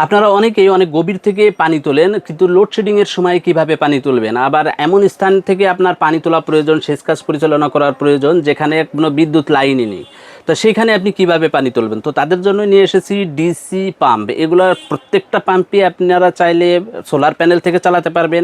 আপনারা অনেকেই অনেক গভীর থেকে পানি তোলেন, কিন্তু লোডশেডিংয়ের সময় কিভাবে পানি তুলবেন? আবার এমন স্থান থেকে আপনার পানি তোলা প্রয়োজন, সেচ কাজ পরিচালনা করার প্রয়োজন যেখানে কোনো বিদ্যুৎ লাইনই নেই। তো সেখানে আপনি কিভাবে পানি তুলবেন? তো তাদের জন্য নিয়ে এসেছি ডিসি পাম্প। এগুলোর প্রত্যেকটা পাম্পই আপনারা চাইলে সোলার প্যানেল থেকে চালাতে পারবেন,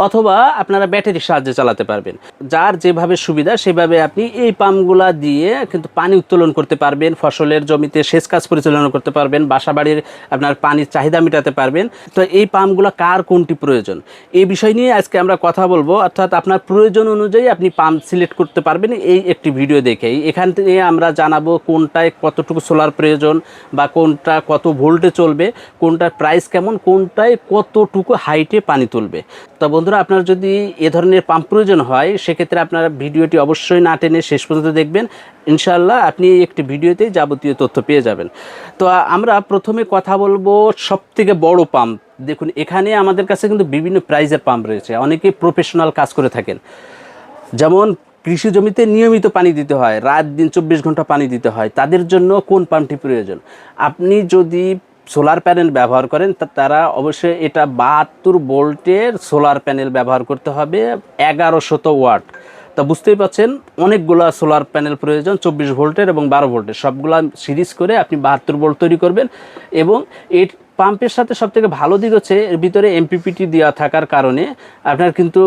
অথবা আপনারা ব্যাটারির সাহায্যে চালাতে পারবেন। যার যেভাবে সুবিধা সেভাবে আপনি এই পাম্পগুলা দিয়ে কিন্তু পানি উত্তোলন করতে পারবেন, ফসলের জমিতে সেচ কাজ পরিচালনা করতে পারবেন, বাসাবাড়ির আপনার পানির চাহিদা মেটাতে পারবেন। তো এই পাম্পগুলো কার কোনটি প্রয়োজন, এই বিষয় নিয়ে আজকে আমরা কথা বলবো। অর্থাৎ আপনার প্রয়োজন অনুযায়ী আপনি পাম্প সিলেক্ট করতে পারবেন এই একটি ভিডিও দেখেই। এখান থেকে আমরা জানাবো কোনটায় কতটুকু সোলার প্রয়োজন, বা কোনটা কত ভোল্টে চলবে, কোনটার প্রাইস কেমন, কোনটায় কতটুকু হাইটে পানি তুলবে। তো বন্ধুরা, আপনার যদি এ ধরনের পাম্প প্রয়োজন হয় সেক্ষেত্রে আপনারা ভিডিওটি অবশ্যই না টেনে শেষ পর্যন্ত দেখবেন। ইনশাআল্লাহ আপনি এই একটি ভিডিওতেই যাবতীয় তথ্য পেয়ে যাবেন। তো আমরা প্রথমে কথা বলবো সবথেকে বড় পাম্প। দেখুন, এখানে আমাদের কাছে কিন্তু বিভিন্ন প্রাইজের পাম্প রয়েছে। অনেকে প্রফেশনাল কাজ করে থাকেন, যেমন কৃষি জমিতে নিয়মিত পানি দিতে হয়, রাত দিন 24 ঘন্টা পানি দিতে হয়। তাদের জন্য কোন পাম্পটি প্রয়োজন? আপনি যদি সোলার প্যানেল ব্যবহার করেন তারা অবশ্যই এটা 72 ভোল্টের সোলার প্যানেল ব্যবহার করতে হবে, 1100 ওয়াট। তা বুঝতেই পাচ্ছেন অনেকগুলো সোলার প্যানেল প্রয়োজন, 24 ভোল্টের এবং 12 ভোল্টের, সবগুলা সিরিজ করে আপনি 72 ভোল্ট তৈরি করবেন। এবং এই পাম্পের সাথে সবথেকে ভালো দিক হচ্ছে এর ভিতরে এমপিপিটি দেওয়া থাকার কারণে আপনার কিন্তু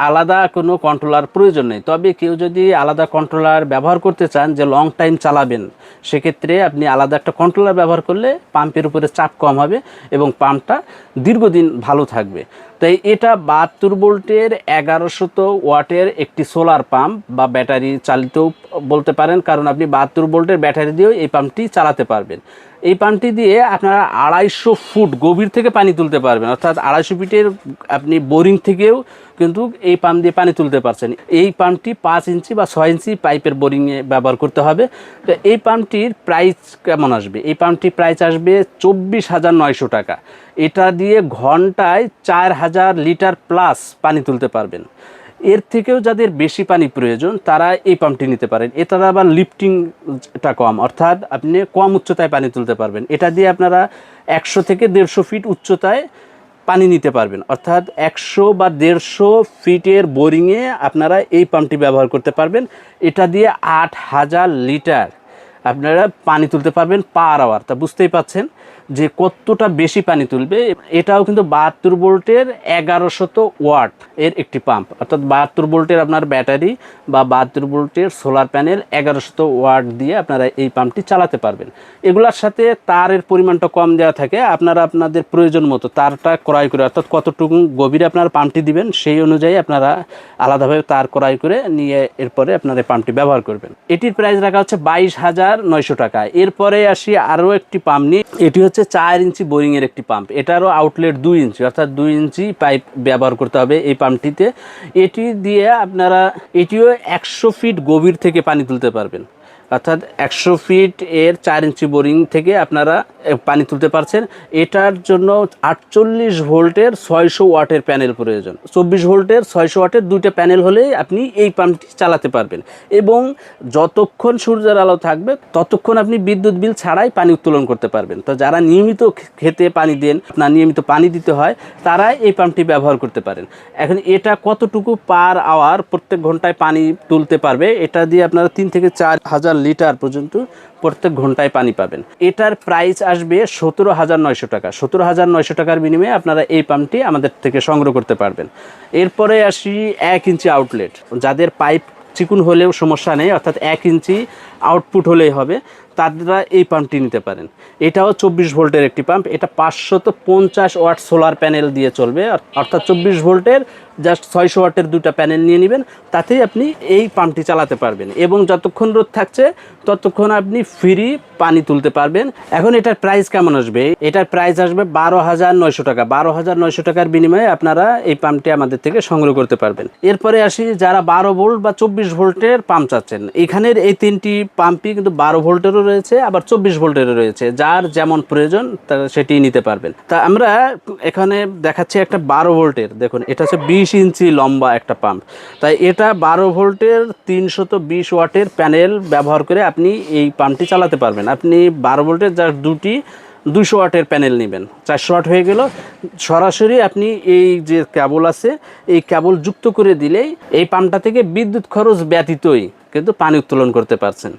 আলাদা কোনো কন্ট্রোলার প্রয়োজন নেই। তবে কেউ যদি আলাদা কন্ট্রোলার ব্যবহার করতে চান, যে লং টাইম চালাবেন, সেক্ষেত্রে আপনি আলাদা একটা কন্ট্রোলার ব্যবহার করলে পাম্পের উপরে চাপ কম হবে এবং পাম্পটা দীর্ঘদিন ভালো থাকবে। তাই এটা 72 ভোল্টের 1100 ওয়াটের একটি সোলার পাম্প, বা ব্যাটারি চালিতও বলতে পারেন, কারণ আপনি 72 ভোল্টের ব্যাটারি দিয়েও এই পাম্পটি চালাতে পারবেন। এই পাম্পটি দিয়ে আপনারা 250 ফুট গভীর থেকে পানি তুলতে পারবেন, অর্থাৎ 250 ফিটের আপনি বোরিং থেকেও কিন্তু এই পাম্প দিয়ে পানি তুলতে পারছেন। এই পাম্পটি 5 ইঞ্চি বা 6 ইঞ্চি পাইপের বোরিংয়ে ব্যবহার করতে হবে। তো এই পাম্পটির প্রাইস কেমন আসবে? এই পাম্পটির প্রাইস আসবে 24,900 টাকা। এটা দিয়ে ঘন্টায় 4000 লিটার প্লাস পানি তুলতে পারবেন। এর থেকেও যাদের বেশি পানি প্রয়োজন তারা এই পাম্পটি নিতে পারেন। এটার আবার লিফটিংটা কম, অর্থাৎ আপনি কম উচ্চতায় পানি তুলতে পারবেন। এটা দিয়ে আপনারা 100 থেকে 150 ফিট উচ্চতায় পানি নিতে পারবেন, অর্থাৎ 100 বা 150 ফিটের বোরিংয়ে আপনারা এই পাম্পটি ব্যবহার করতে পারবেন। এটা দিয়ে 8000 লিটার আপনারা পানি তুলতে পারবেন পার আওয়ার। তা বুঝতেই পাচ্ছেন যে কতটা বেশি পানি তুলবে। এটাও কিন্তু 72 ভোল্টের 1100 ওয়াট এর একটি পাম্প, অর্থাৎ 72 ভোল্টের আপনার ব্যাটারি বা 72 ভোল্টের সোলার প্যানেল 1100 ওয়াট দিয়ে আপনারা এই পাম্পটি চালাতে পারবেন। এগুলোর সাথে তারের পরিমাণটা কম দেওয়া থাকে, আপনারা আপনাদের প্রয়োজন মতো তারটা ক্রয় করে, অর্থাৎ কতটুকু গভীরে আপনারা পাম্পটি দিবেন সেই অনুযায়ী আপনারা আলাদাভাবে তার ক্রয় করে নিয়ে এরপরে আপনারা এই পাম্পটি ব্যবহার করবেন। এটির প্রাইস রাখা হচ্ছে 22,900 টাকা। এরপরে আসি আরও একটি পাম্প নিয়ে। এটি হচ্ছে 4 ইঞ্চি বোরিংয়ের একটি পাম্প। এটারও আউটলেট 2 ইঞ্চি, অর্থাৎ 2 ইঞ্চি পাইপ ব্যবহার করতে হবে এই পাম্পটিতে। এটি দিয়ে আপনারা এটিও 100 ফিট গভীর থেকে পানি তুলতে পারবেন, অর্থাৎ 100 ফিট এর 4 ইঞ্চি বোরিং থেকে আপনারা পানি তুলতে পারছেন। এটার জন্য 48 ভোল্টের 600 ওয়াটের প্যানেল প্রয়োজন। 24 ভোল্টের 600 ওয়াটের দুইটা প্যানেল হলেই আপনি এই পাম্পটি চালাতে পারবেন, এবং যতক্ষণ সূর্যের আলো থাকবে ততক্ষণ আপনি বিদ্যুৎ বিল ছাড়াই পানি উত্তোলন করতে পারবেন। তো যারা নিয়মিত খেতে পানি দেন, আপনার নিয়মিত পানি দিতে হয়, তারা এই পাম্পটি ব্যবহার করতে পারেন। এখন এটা কতটুকু পার আওয়ার প্রত্যেক ঘন্টায় পানি তুলতে পারবে, এটা দিয়ে আপনারা 3 থেকে 4000 লিটার পর্যন্ত প্রত্যেক ঘন্টায় পানি পাবেন। এটার প্রাইস আসবে 17,900 টাকা। 17,900 টাকার বিনিময়ে আপনারা এই পাম্পটি আমাদের থেকে সংগ্রহ করতে পারবেন। এরপরে আসি 1 ইঞ্চি আউটলেট। যাদের পাইপ চিকুন হলেও সমস্যা নেই, অর্থাৎ 1 ইঞ্চি আউটপুট হলেই হবে, তারা এই পাম্পটি নিতে পারেন। এটাও 24 ভোল্টের একটি পাম্প। এটা 550 ওয়াট সোলার প্যানেল দিয়ে চলবে, অর্থাৎ 24 ভোল্টের জাস্ট 600 ওয়াটের দুটো প্যানেল নিয়ে নেবেন, তাতেই আপনি এই পাম্পটি চালাতে পারবেন, এবং যতক্ষণ রোদ থাকছে ততক্ষণ আপনি ফ্রি পানি তুলতে পারবেন। এখন এটার প্রাইস কেমন আসবে? এটার প্রাইস আসবে 12,900 টাকা। 12,900 টাকার বিনিময়ে আপনারা এই পাম্পটি আমাদের থেকে সংগ্রহ করতে পারবেন। এরপরে আসি যারা 12 ভোল্ট বা 24 ভোল্টের পাম্প চাচ্ছেন। এখানের এই তিনটি পাম্পই কিন্তু 12 ভোল্টেরও রয়েছে, আবার 24 ভোল্টেরও রয়েছে। যার যেমন প্রয়োজন তারা সেটি নিতে পারবেন। তা আমরা এখানে দেখাচ্ছি একটা 12 ভোল্টের। দেখুন, এটা হচ্ছে 20 ইঞ্চি লম্বা একটা পাম্প। তাই এটা 12 ভোল্টের 320 ওয়াটের প্যানেল ব্যবহার করে আপনি এই পাম্পটি চালাতে পারবেন। আপনি 12 ভোল্টের জাস্ট দুটি 200 ওয়াটের প্যানেল নেবেন, 400 ওয়াট হয়ে গেল। সরাসরি আপনি এই যে কেবল আছে এই কেবল যুক্ত করে দিলেই এই পাম্পটা থেকে বিদ্যুৎ খরচ ব্যতীতই কিন্তু পানি উত্তোলন করতে পারছেন।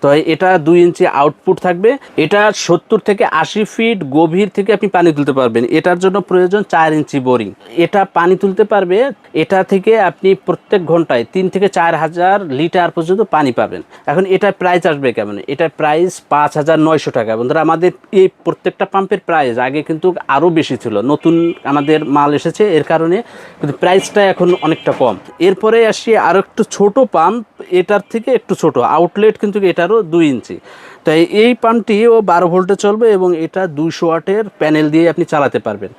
তো এটা 2 ইঞ্চি আউটপুট থাকবে। এটা 70 থেকে 80 ফিট গভীর থেকে আপনি পানি তুলতে পারবেন। এটার জন্য প্রয়োজন 4 ইঞ্চি বোরিং। এটা পানি তুলতে পারবে, এটা থেকে আপনি প্রত্যেক ঘন্টায় 3 থেকে 4 হাজার লিটার পর্যন্ত পানি পাবেন। এখন এটার প্রাইস আসবে কেমন? এটার প্রাইস 5,900 টাকা। বন্ধুরা, আমাদের এই প্রত্যেকটা পাম্পের প্রাইস আগে কিন্তু আরও বেশি ছিল, নতুন আমাদের মাল এসেছে এর কারণে কিন্তু প্রাইসটা এখন অনেকটা কম। এরপরে আসি আরও একটু ছোট পাম্প, এটার থেকে একটু ছোট আউটলেট কিন্তু এটারও 2 ইঞ্চি। তাই এই পাম্পটিও 12 ভোল্টে চলবে এবং এটা 200 ওয়াটের প্যানেল দিয়ে আপনি চালাতে পারবেন।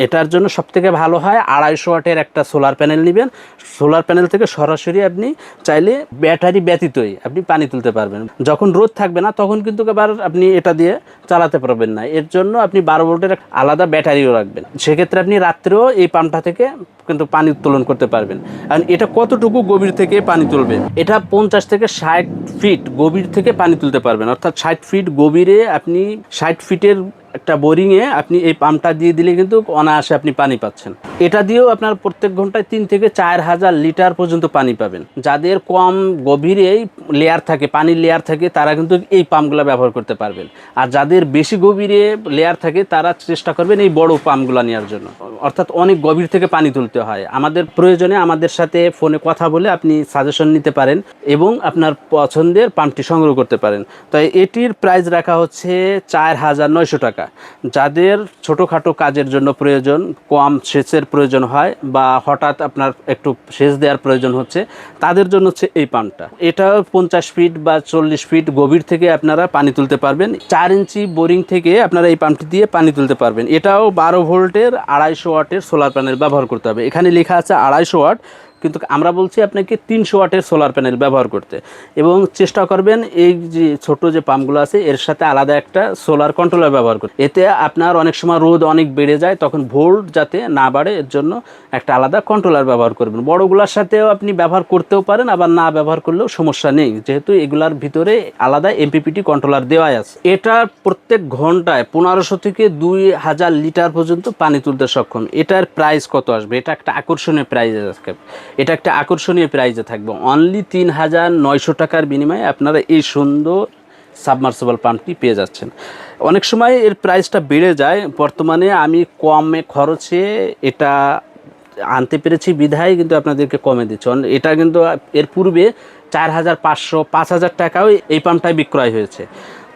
এটার জন্য সবথেকে ভালো হয় 250 ওয়াটের একটা সোলার প্যানেল নেবেন। সোলার প্যানেল থেকে সরাসরি আপনি চাইলে ব্যাটারি ব্যতীতই আপনি পানি তুলতে পারবেন। যখন রোদ থাকবে না তখন কিন্তু আবার আপনি এটা দিয়ে চালাতে পারবেন না, এর জন্য আপনি 12 ভোল্টের আলাদা ব্যাটারিও রাখবেন। সেক্ষেত্রে আপনি রাত্রেও এই পাম্পটা থেকে কিন্তু পানি উত্তোলন করতে পারবেন। আর এটা কতটুকু গভীর থেকে পানি তুলবে? এটা 50 থেকে 60 ফিট গভীর থেকে পানি তুলতে পারবেন। অর্থাৎ 60 ফিট গভীরে আপনি 60 ফিটের একটা বোরিংয়ে আপনি এই পাম্পটা দিয়ে দিলে কিন্তু অনায়াসে আপনি পানি পাচ্ছেন। এটা দিয়েও আপনার প্রত্যেক ঘন্টায় 3 থেকে 4 হাজার লিটার পর্যন্ত পানি পাবেন। যাদের কম গভীরেই লেয়ার থাকে, পানির লেয়ার থাকে, তারা কিন্তু এই পাম্পগুলো ব্যবহার করতে পারবেন। আর যাদের বেশি গভীরে লেয়ার থাকে তারা চেষ্টা করবেন এই বড় পাম্পগুলো নেওয়ার জন্য। অর্থাৎ অনেক গভীর থেকে পানি তুলতে হয়। আমাদের প্রয়োজনে আমাদের সাথে ফোনে কথা বলে আপনি সাজেশন নিতে পারেন এবং আপনার পছন্দের পাম্পটি সংগ্রহ করতে পারেন। তাই এটির প্রাইস রাখা হচ্ছে 4,900 টাকা। যাদের ছোটোখাটো কাজের জন্য প্রয়োজন, কম সেচের প্রয়োজন হয় বা হঠাৎ আপনার একটু সেচ দেওয়ার প্রয়োজন হচ্ছে, তাদের জন্য হচ্ছে এই পাম্পটা। এটাও 50 ফিট বা 40 ফিট গভীর থেকে আপনারা পানি তুলতে পারবেন। 4 ইঞ্চি বোরিং থেকে আপনারা এই পাম্পটি দিয়ে পানি তুলতে পারবেন। এটাও 12 ভোল্টের 250 ওয়াটের সোলার প্যানেল ব্যবহার করতে হবে। এখানে লেখা আছে 250 ওয়াট, কিন্তু আমরা বলছি আপনাকে 300 ওয়াটের সোলার প্যানেল ব্যবহার করতে। এবং চেষ্টা করবেন এই যে ছোট যে পাম্পগুলো আছে এর সাথে আলাদা একটা সোলার কন্ট্রোলার ব্যবহার করতে। এতে আপনার অনেক সময় রোদ অনেক বেড়ে যায়, তখন ভোল্ট যাতে না বাড়ে এর জন্য একটা আলাদা কন্ট্রোলার ব্যবহার করবেন। বড়গুলোর সাথেও আপনি ব্যবহার করতেও পারেন, আবার না ব্যবহার করলেও সমস্যা নেই, যেহেতু এগুলার ভিতরে আলাদা এমপিপিটি কন্ট্রোলার দেওয়াই আছে। এটা প্রত্যেক ঘন্টায় 1500 থেকে 2000 লিটার পর্যন্ত পানি তুলতে সক্ষম। এটার প্রাইস কত আসবে? এটা একটা আকর্ষণীয় প্রাইজে আসবে। এটা একটা আকর্ষণীয় প্রাইজে থাকবে। অনলি 3,900 টাকার বিনিময়ে আপনারা এই সুন্দর সাবমার্সিবল পাম্পটি পেয়ে যাচ্ছেন। অনেক সময় এর প্রাইসটা বেড়ে যায়, বর্তমানে আমি কমে খরচে এটা আনতে পেরেছি বিধায় কিন্তু আপনাদেরকে কমে দিচ্ছি। এটা কিন্তু এর পূর্বে 4,500 5,000 টাকাও এই পাম্পটাই বিক্রয় হয়েছে।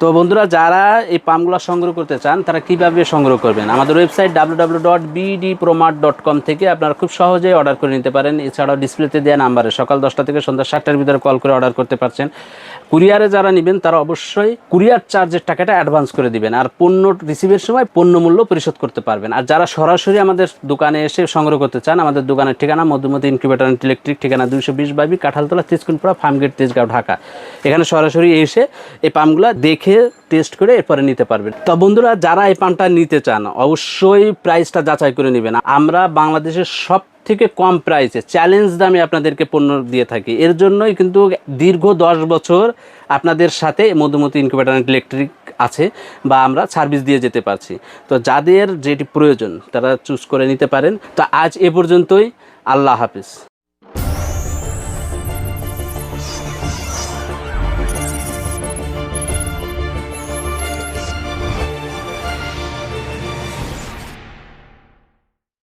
তো বন্ধুরা, যারা এই পাম্পগুলো সংগ্রহ করতে চান তারা কিভাবে সংগ্রহ করবেন? আমাদের ওয়েবসাইট www.bdpromart.com থেকে আপনারা খুব সহজেই অর্ডার করে নিতে পারেন। এছাড়াও ডিসপ্লেতে দেওয়া নাম্বারে সকাল 10টা থেকে সন্ধ্যা 7টার ভিতরে কল করে অর্ডার করতে পারছেন। কুরিয়ারে যারা নেবেন তারা অবশ্যই কুরিয়ার চার্জের টাকাটা অ্যাডভান্স করে দিবেন, আর পণ্য রিসিভের সময় পণ্য মূল্য পরিশোধ করতে পারবেন। আর যারা সরাসরি আমাদের দোকানে এসে সংগ্রহ করতে চান, আমাদের দোকানের ঠিকানা মধুমতি ইনকিউবেটর অ্যান্ড ইলেকট্রিক, ঠিকানা 220 বাবি কাঁঠালতলা, তেজকুনপাড়া, ফার্মগেট, তেজগাঁও, ঢাকা। এখানে সরাসরি এসে এই পাম্পগুলো দেখে টেস্ট করে এরপরে নিতে পারবেন। তো বন্ধুরা, যারা এই পাম্পটা নিতে চান অবশ্যই প্রাইসটা যাচাই করে নেবেন। আমরা বাংলাদেশের সব থেকে কম প্রাইসে চ্যালেঞ্জ দামে আপনাদেরকে পণ্য দিয়ে থাকি। এর জন্যই কিন্তু দীর্ঘ 10 বছর আপনাদের সাথে মধুমতি ইনকিউবেটর অ্যান্ড ইলেকট্রিক আছে বা আমরা সার্ভিস দিয়ে যেতে পারছি। তো যাদের যেটি প্রয়োজন তারা চুজ করে নিতে পারেন। তো আজ এ পর্যন্তই। আল্লাহ হাফিজ।